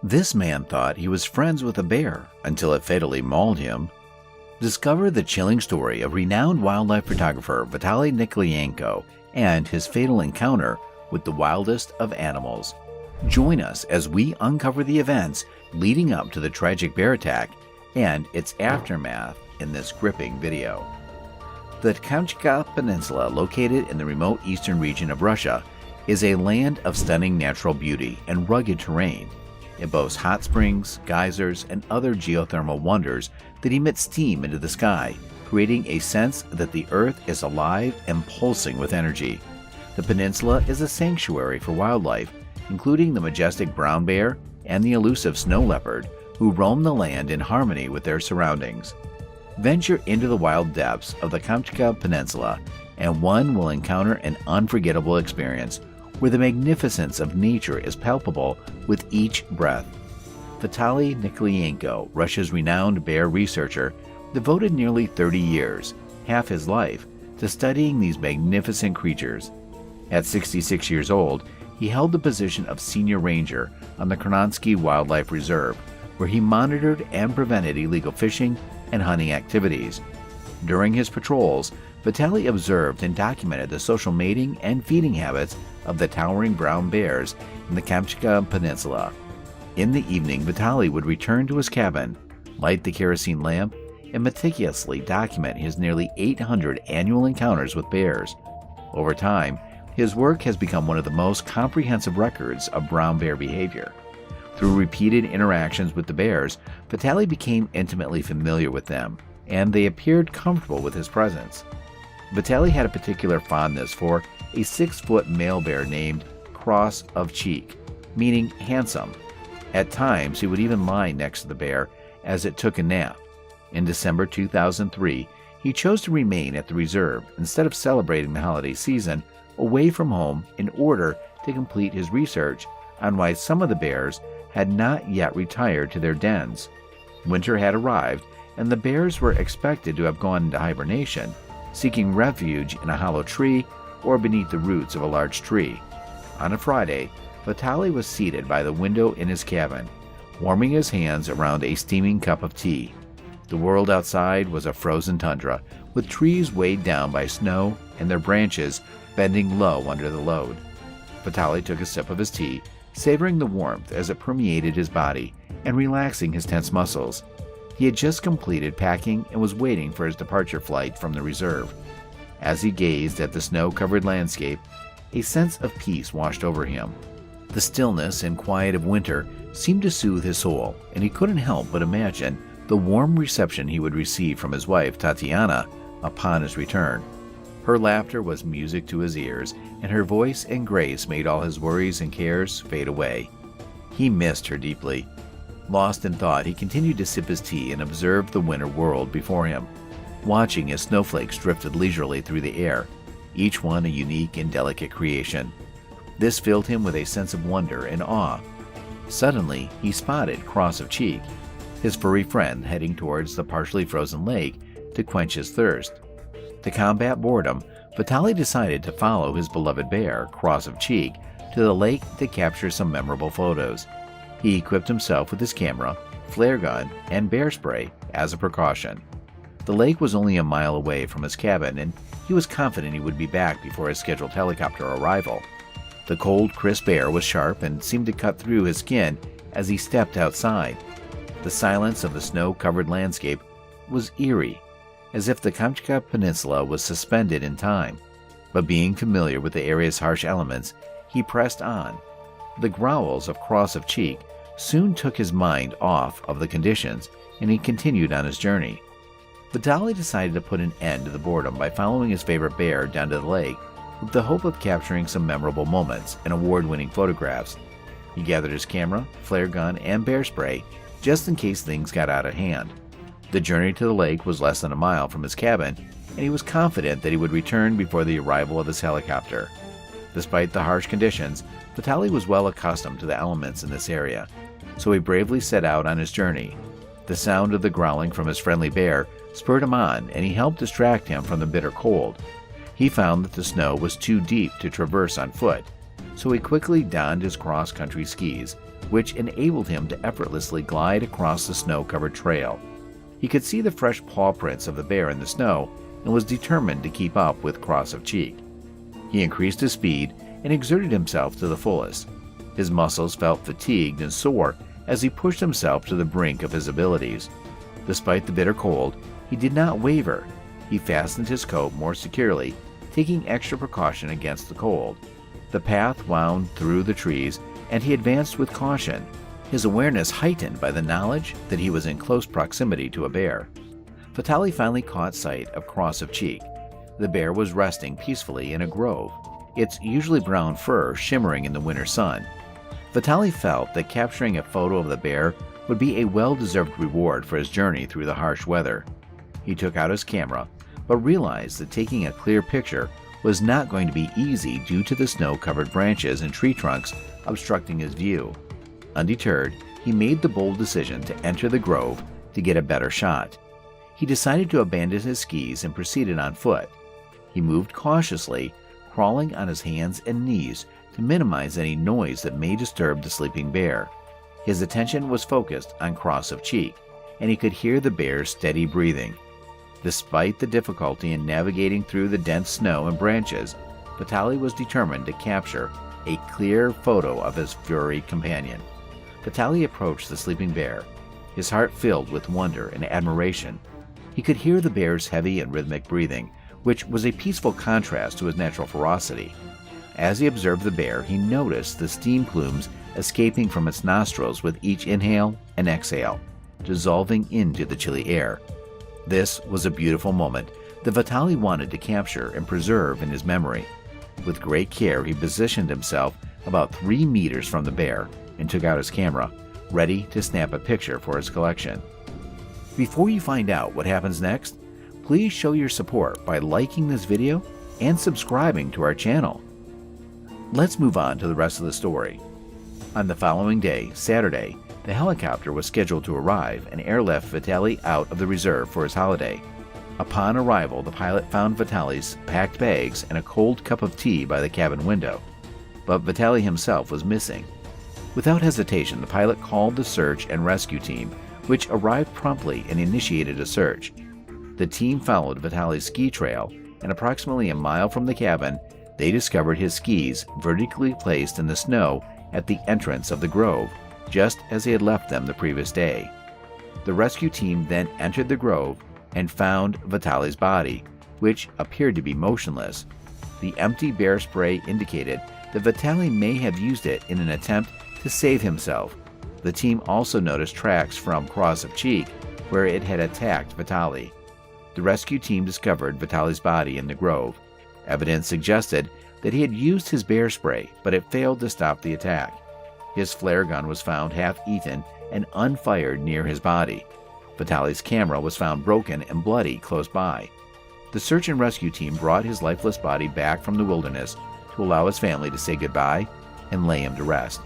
This man thought he was friends with a bear until it fatally mauled him. Discover the chilling story of renowned wildlife photographer Vitaly Nikolayenko and his fatal encounter with the wildest of animals. Join us as we uncover the events leading up to the tragic bear attack and its aftermath in this gripping video. The Kamchatka Peninsula, located in the remote eastern region of Russia, is a land of stunning natural beauty and rugged terrain. It boasts hot springs, geysers, and other geothermal wonders that emit steam into the sky, creating a sense that the Earth is alive and pulsing with energy. The peninsula is a sanctuary for wildlife, including the majestic brown bear and the elusive snow leopard, who roam the land in harmony with their surroundings. Venture into the wild depths of the Kamchatka Peninsula, and one will encounter an unforgettable experience where the magnificence of nature is palpable with each breath. Vitaly Nikolayenko, Russia's renowned bear researcher, devoted nearly 30 years, half his life, to studying these magnificent creatures. At 66 years old, he held the position of senior ranger on the Kronotsky Wildlife Reserve, where he monitored and prevented illegal fishing and hunting activities. During his patrols, Vitaly observed and documented the social mating and feeding habits of the towering brown bears in the Kamchatka Peninsula. In the evening, Vitaly would return to his cabin, light the kerosene lamp, and meticulously document his nearly 800 annual encounters with bears. Over time, his work has become one of the most comprehensive records of brown bear behavior. Through repeated interactions with the bears, Vitaly became intimately familiar with them, and they appeared comfortable with his presence. Vitaly had a particular fondness for a 6-foot male bear named Cross of Cheek, meaning handsome. At times, he would even lie next to the bear as it took a nap. In December 2003, he chose to remain at the reserve instead of celebrating the holiday season away from home in order to complete his research on why some of the bears had not yet retired to their dens. Winter had arrived, and the bears were expected to have gone into hibernation, seeking refuge in a hollow tree or beneath the roots of a large tree. On a Friday, Vitaly was seated by the window in his cabin, warming his hands around a steaming cup of tea. The world outside was a frozen tundra, with trees weighed down by snow and their branches bending low under the load. Vitaly took a sip of his tea, savoring the warmth as it permeated his body and relaxing his tense muscles. He had just completed packing and was waiting for his departure flight from the reserve. As he gazed at the snow-covered landscape, a sense of peace washed over him. The stillness and quiet of winter seemed to soothe his soul, and he couldn't help but imagine the warm reception he would receive from his wife, Tatiana, upon his return. Her laughter was music to his ears, and her voice and grace made all his worries and cares fade away. He missed her deeply. Lost in thought, he continued to sip his tea and observe the winter world before him, watching as snowflakes drifted leisurely through the air, each one a unique and delicate creation. This filled him with a sense of wonder and awe. Suddenly, he spotted Cross of Cheek, his furry friend, heading towards the partially frozen lake to quench his thirst. To combat boredom, Vitaly decided to follow his beloved bear, Cross of Cheek, to the lake to capture some memorable photos. He equipped himself with his camera, flare gun, and bear spray as a precaution. The lake was only a mile away from his cabin, and he was confident he would be back before his scheduled helicopter arrival. The cold, crisp air was sharp and seemed to cut through his skin as he stepped outside. The silence of the snow-covered landscape was eerie, as if the Kamchatka Peninsula was suspended in time. But being familiar with the area's harsh elements, he pressed on. The growls of Cross of Cheek soon took his mind off of the conditions, and he continued on his journey. Vitaly decided to put an end to the boredom by following his favorite bear down to the lake with the hope of capturing some memorable moments and award-winning photographs. He gathered his camera, flare gun, and bear spray just in case things got out of hand. The journey to the lake was less than a mile from his cabin, and he was confident that he would return before the arrival of his helicopter. Despite the harsh conditions, Vitaly was well accustomed to the elements in this area, so he bravely set out on his journey. The sound of the growling from his friendly bear spurred him on, and he helped distract him from the bitter cold. He found that the snow was too deep to traverse on foot, so he quickly donned his cross-country skis, which enabled him to effortlessly glide across the snow-covered trail. He could see the fresh paw prints of the bear in the snow and was determined to keep up with Cross of Cheek. He increased his speed and exerted himself to the fullest. His muscles felt fatigued and sore as he pushed himself to the brink of his abilities. Despite the bitter cold, he did not waver. He fastened his coat more securely, taking extra precaution against the cold. The path wound through the trees, and he advanced with caution, his awareness heightened by the knowledge that he was in close proximity to a bear. Vitaly finally caught sight of Cross of Cheek. The bear was resting peacefully in a grove, its usually brown fur shimmering in the winter sun. Vitaly felt that capturing a photo of the bear would be a well-deserved reward for his journey through the harsh weather. He took out his camera, but realized that taking a clear picture was not going to be easy due to the snow-covered branches and tree trunks obstructing his view. Undeterred, he made the bold decision to enter the grove to get a better shot. He decided to abandon his skis and proceeded on foot. He moved cautiously, crawling on his hands and knees to minimize any noise that may disturb the sleeping bear. His attention was focused on Cross of Cheek, and he could hear the bear's steady breathing. Despite the difficulty in navigating through the dense snow and branches, Vitaly was determined to capture a clear photo of his furry companion. Vitaly approached the sleeping bear, his heart filled with wonder and admiration. He could hear the bear's heavy and rhythmic breathing, which was a peaceful contrast to his natural ferocity. As he observed the bear, he noticed the steam plumes escaping from its nostrils with each inhale and exhale, dissolving into the chilly air. This was a beautiful moment that Vitaly wanted to capture and preserve in his memory. With great care, he positioned himself about 3 meters from the bear and took out his camera, ready to snap a picture for his collection. Before you find out what happens next, please show your support by liking this video and subscribing to our channel. Let's move on to the rest of the story. On the following day, Saturday, the helicopter was scheduled to arrive and airlift Vitaly out of the reserve for his holiday. Upon arrival, the pilot found Vitaly's packed bags and a cold cup of tea by the cabin window. But Vitaly himself was missing. Without hesitation, the pilot called the search and rescue team, which arrived promptly and initiated a search. The team followed Vitaly's ski trail, and approximately a mile from the cabin, they discovered his skis vertically placed in the snow at the entrance of the grove, just as he had left them the previous day. The rescue team then entered the grove and found Vitaly's body, which appeared to be motionless. The empty bear spray indicated that Vitaly may have used it in an attempt to save himself. The team also noticed tracks from Cross of Cheek, where it had attacked Vitaly. The rescue team discovered Vitaly's body in the grove. Evidence suggested that he had used his bear spray, but it failed to stop the attack. His flare gun was found half-eaten and unfired near his body. Vitaly's camera was found broken and bloody close by. The search and rescue team brought his lifeless body back from the wilderness to allow his family to say goodbye and lay him to rest.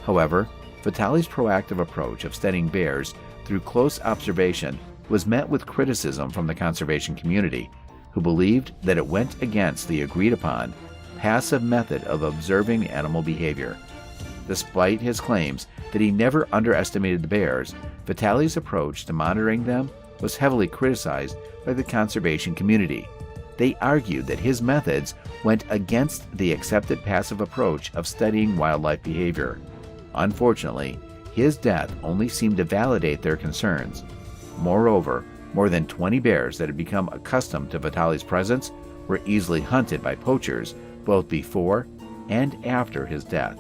However, Vitaly's proactive approach of studying bears through close observation was met with criticism from the conservation community, who believed that it went against the agreed-upon, passive method of observing animal behavior. Despite his claims that he never underestimated the bears, Vitaly's approach to monitoring them was heavily criticized by the conservation community. They argued that his methods went against the accepted passive approach of studying wildlife behavior. Unfortunately, his death only seemed to validate their concerns. Moreover, more than 20 bears that had become accustomed to Vitaly's presence were easily hunted by poachers both before and after his death.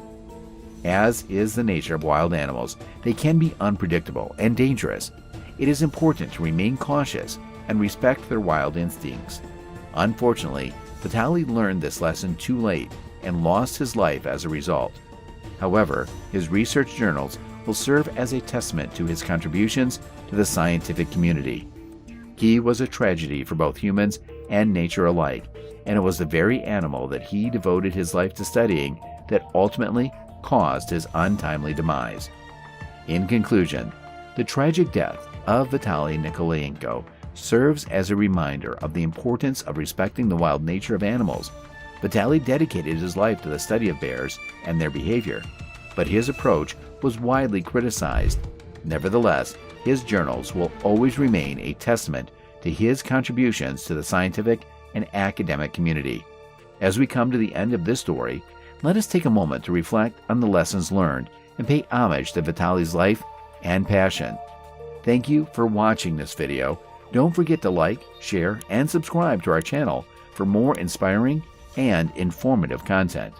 As is the nature of wild animals, they can be unpredictable and dangerous. It is important to remain cautious and respect their wild instincts. Unfortunately, Vitaly learned this lesson too late and lost his life as a result. However, his research journals will serve as a testament to his contributions to the scientific community. He was a tragedy for both humans and nature alike, and it was the very animal that he devoted his life to studying that ultimately caused his untimely demise. In conclusion, the tragic death of Vitaly Nikolayenko serves as a reminder of the importance of respecting the wild nature of animals. Vitaly dedicated his life to the study of bears and their behavior, but his approach was widely criticized. Nevertheless, his journals will always remain a testament to his contributions to the scientific and academic community. As we come to the end of this story, let us take a moment to reflect on the lessons learned and pay homage to Vitaly's life and passion. Thank you for watching this video. Don't forget to like, share, and subscribe to our channel for more inspiring and informative content.